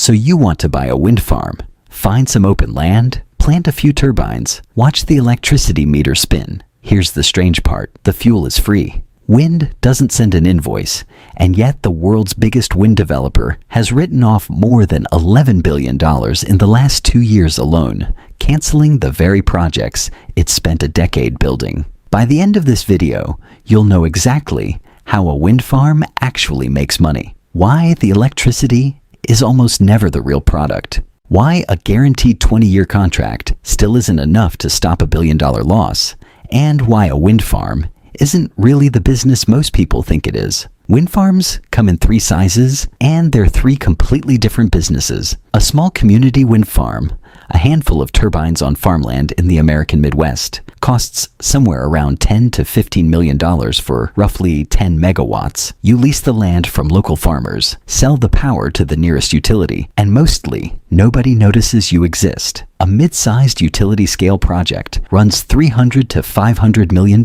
So you want to buy a wind farm, find some open land, plant a few turbines, watch the electricity meter spin. Here's the strange part, the fuel is free. Wind doesn't send an invoice, and yet the world's biggest wind developer has written off more than $11 billion in the last 2 years alone, canceling the very projects it spent a decade building. By the end of this video, you'll know exactly how a wind farm actually makes money, why the electricity is almost never the real product, why a guaranteed 20-year contract still isn't enough to stop a billion-dollar loss, and why a wind farm isn't really the business most people think it is. Wind farms come in 3 sizes, and they're 3 completely different businesses. A small community wind farm, a handful of turbines on farmland in the American Midwest, costs somewhere around $10 to $15 million for roughly 10 megawatts. You lease the land from local farmers, sell the power to the nearest utility, and mostly, nobody notices you exist. A mid-sized utility-scale project runs $300 to $500 million.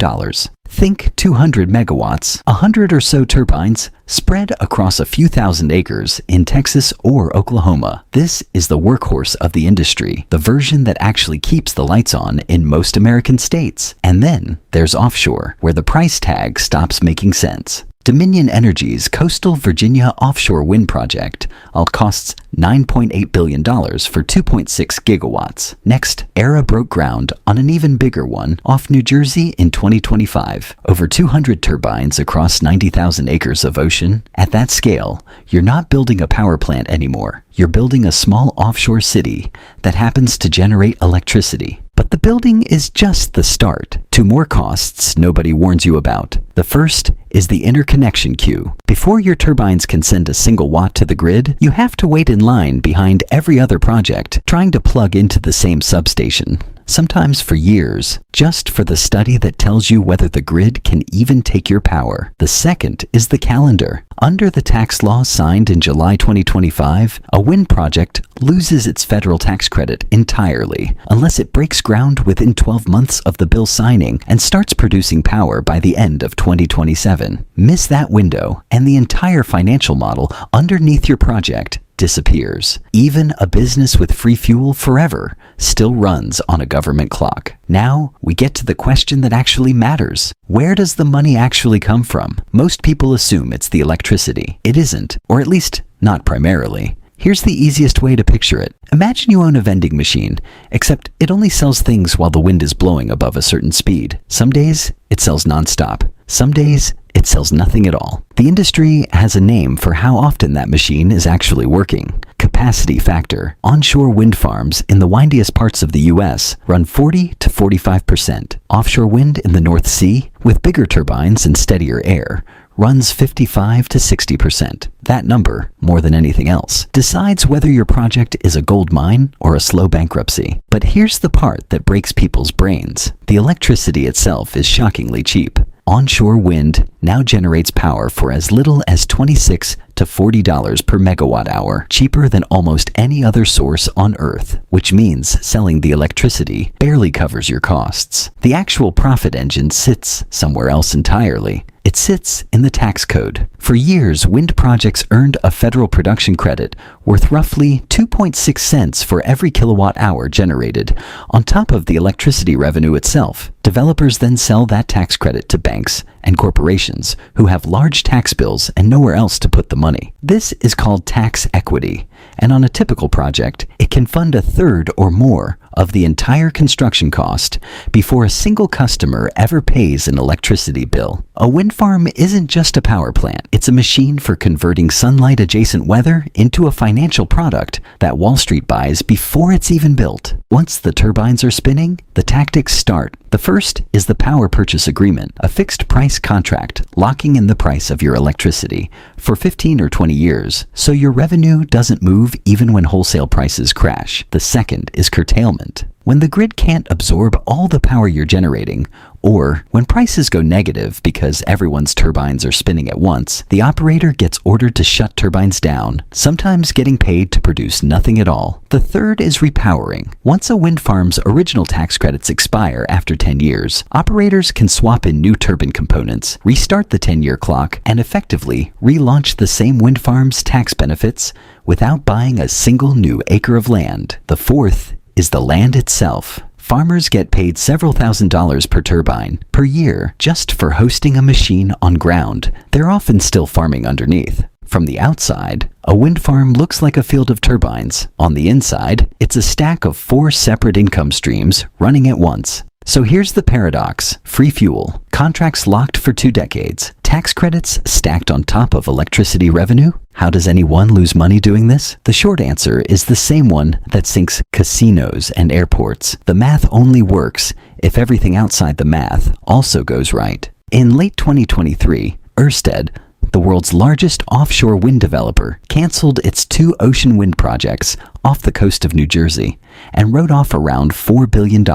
Think 200 megawatts, 100 or so turbines spread across a few thousand acres in Texas or Oklahoma. This is the workhorse of the industry, the version that actually keeps the lights on in most American states. And then there's offshore, where the price tag stops making sense. Dominion Energy's coastal Virginia offshore wind project costs $9.8 billion for 2.6 gigawatts. Next, Era broke ground on an even bigger one off New Jersey in 2025. Over 200 turbines across 90,000 acres of ocean. At that scale, you're not building a power plant anymore. You're building a small offshore city that happens to generate electricity. But the building is just the start. 2 more costs nobody warns you about. The first is the interconnection queue. Before your turbines can send a single watt to the grid, you have to wait in line behind every other project trying to plug into the same substation. Sometimes for years, just for the study that tells you whether the grid can even take your power. The second is the calendar. Under the tax law signed in July 2025, a wind project loses its federal tax credit entirely unless it breaks ground within 12 months of the bill signing and starts producing power by the end of 2027. Miss that window, and the entire financial model underneath your project disappears. Even a business with free fuel forever still runs on a government clock. Now, we get to the question that actually matters. Where does the money actually come from? Most people assume it's the electricity. It isn't, or at least not primarily. Here's the easiest way to picture it. Imagine you own a vending machine, except it only sells things while the wind is blowing above a certain speed. Some days, it sells nonstop. Some days, it sells nothing at all. The industry has a name for how often that machine is actually working. Capacity factor. Onshore wind farms in the windiest parts of the US run 40 to 45%. Offshore wind in the North Sea, with bigger turbines and steadier air, runs 55 to 60%. That number, more than anything else, decides whether your project is a gold mine or a slow bankruptcy. But here's the part that breaks people's brains. The electricity itself is shockingly cheap. Onshore wind now generates power for as little as $26 to $40 per megawatt hour, cheaper than almost any other source on Earth, which means selling the electricity barely covers your costs. The actual profit engine sits somewhere else entirely. It sits in the tax code. For years, wind projects earned a federal production credit worth roughly 2.6 cents for every kilowatt hour generated, on top of the electricity revenue itself. Developers then sell that tax credit to banks and corporations who have large tax bills and nowhere else to put the money. This is called tax equity, and on a typical project, it can fund a third or more of the entire construction cost before a single customer ever pays an electricity bill. A wind farm isn't just a power plant. It's a machine for converting sunlight-adjacent weather into a financial product that Wall Street buys before it's even built. Once the turbines are spinning, the tactics start. The first is the power purchase agreement, a fixed price contract locking in the price of your electricity for 15 or 20 years, so your revenue doesn't move even when wholesale prices crash. The second is curtailment. When the grid can't absorb all the power you're generating, or when prices go negative because everyone's turbines are spinning at once, the operator gets ordered to shut turbines down, sometimes getting paid to produce nothing at all. The third is repowering. Once a wind farm's original tax credits expire after 10 years, operators can swap in new turbine components, restart the 10-year clock, and effectively relaunch the same wind farm's tax benefits without buying a single new acre of land. The fourth is the land itself. Farmers get paid several $1,000s per turbine per year just for hosting a machine on ground they're often still farming underneath. From the outside, a wind farm looks like a field of turbines. On the inside, it's a stack of 4 separate income streams running at once. So here's the paradox. Free fuel, contracts locked for 2 decades, tax credits stacked on top of electricity revenue. How does anyone lose money doing this? The short answer is the same one that sinks casinos and airports. The math only works if everything outside the math also goes right. In late 2023, Ørsted, the world's largest offshore wind developer, canceled its 2 ocean wind projects off the coast of New Jersey and wrote off around $4 billion.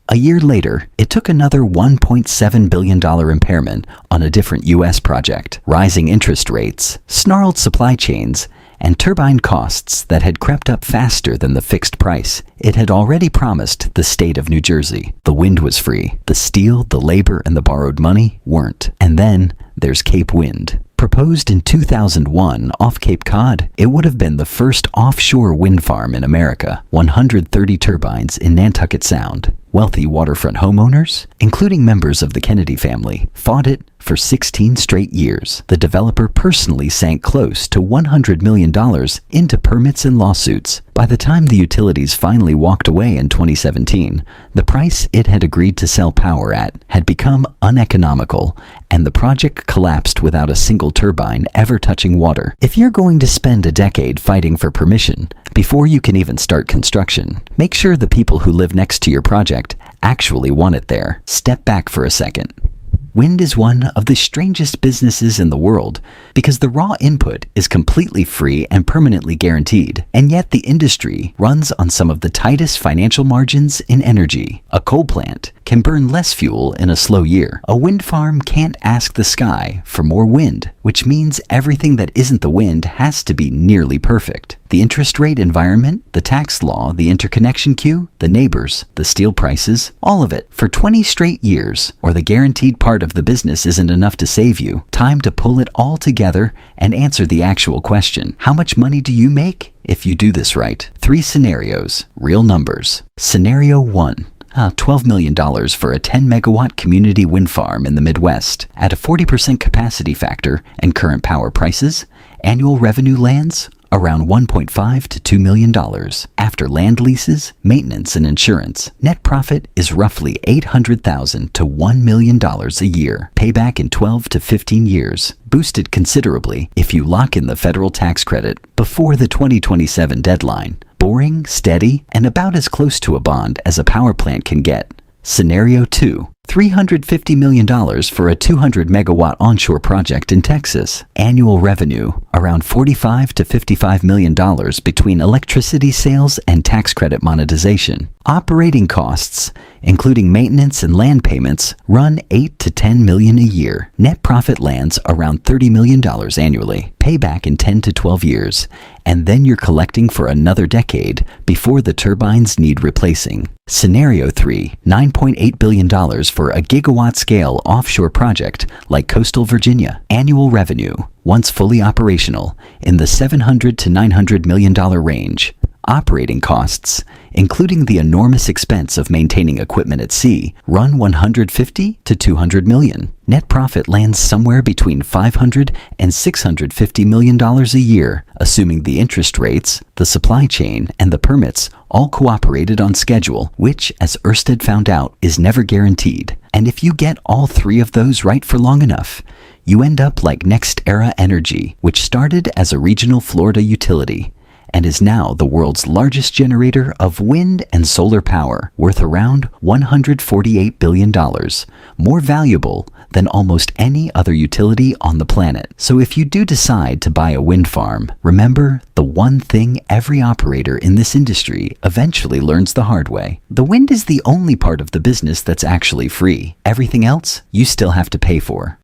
A year later, it took another $1.7 billion impairment on a different U.S. project. Rising interest rates, snarled supply chains, and turbine costs that had crept up faster than the fixed price it had already promised the state of New Jersey. The wind was free. The steel, the labor, and the borrowed money weren't. And then there's Cape Wind. Proposed in 2001 off Cape Cod, it would have been the first offshore wind farm in America. 130 turbines in Nantucket Sound. Wealthy waterfront homeowners, including members of the Kennedy family, fought it for 16 straight years. The developer personally sank close to $100 million into permits and lawsuits. By the time the utilities finally walked away in 2017, the price it had agreed to sell power at had become uneconomical, and the project collapsed without a single turbine ever touching water. If you're going to spend a decade fighting for permission before you can even start construction, make sure the people who live next to your project actually want it there. Step back for a second. Wind is one of the strangest businesses in the world because the raw input is completely free and permanently guaranteed, and yet the industry runs on some of the tightest financial margins in energy. A coal plant can burn less fuel in a slow year. A wind farm can't ask the sky for more wind, which means everything that isn't the wind has to be nearly perfect. The interest rate environment, the tax law, the interconnection queue, the neighbors, the steel prices, all of it. For 20 straight years, or the guaranteed part of the business isn't enough to save you, time to pull it all together and answer the actual question. How much money do you make if you do this right? 3 scenarios, real numbers. Scenario 1. $12 million for a 10-megawatt community wind farm in the Midwest. At a 40% capacity factor and current power prices, annual revenue lands around $1.5 to $2 million. After land leases, maintenance, and insurance, net profit is roughly $800,000 to $1 million a year. Payback in 12 to 15 years. Boosted considerably if you lock in the federal tax credit before the 2027 deadline. Boring, steady, and about as close to a bond as a power plant can get. Scenario 2. $350 million for a 200-megawatt onshore project in Texas. Annual revenue around $45 to $55 million between electricity sales and tax credit monetization. Operating costs, including maintenance and land payments, run $8 to $10 million a year. Net profit lands around $30 million annually. Payback in 10 to 12 years. And then you're collecting for another decade before the turbines need replacing. Scenario 3. $9.8 billion for a gigawatt-scale offshore project like coastal Virginia. Annual revenue, once fully operational, in the $700 to $900 million range. Operating costs, including the enormous expense of maintaining equipment at sea, run $150 to $200 million. Net profit lands somewhere between $500 and $650 million a year, assuming the interest rates, the supply chain, and the permits all cooperated on schedule, which, as Ørsted found out, is never guaranteed. And if you get all 3 of those right for long enough, you end up like NextEra Energy, which started as a regional Florida utility and is now the world's largest generator of wind and solar power, worth around $148 billion, more valuable than almost any other utility on the planet. So if you do decide to buy a wind farm, remember the one thing every operator in this industry eventually learns the hard way. The wind is the only part of the business that's actually free. Everything else, you still have to pay for.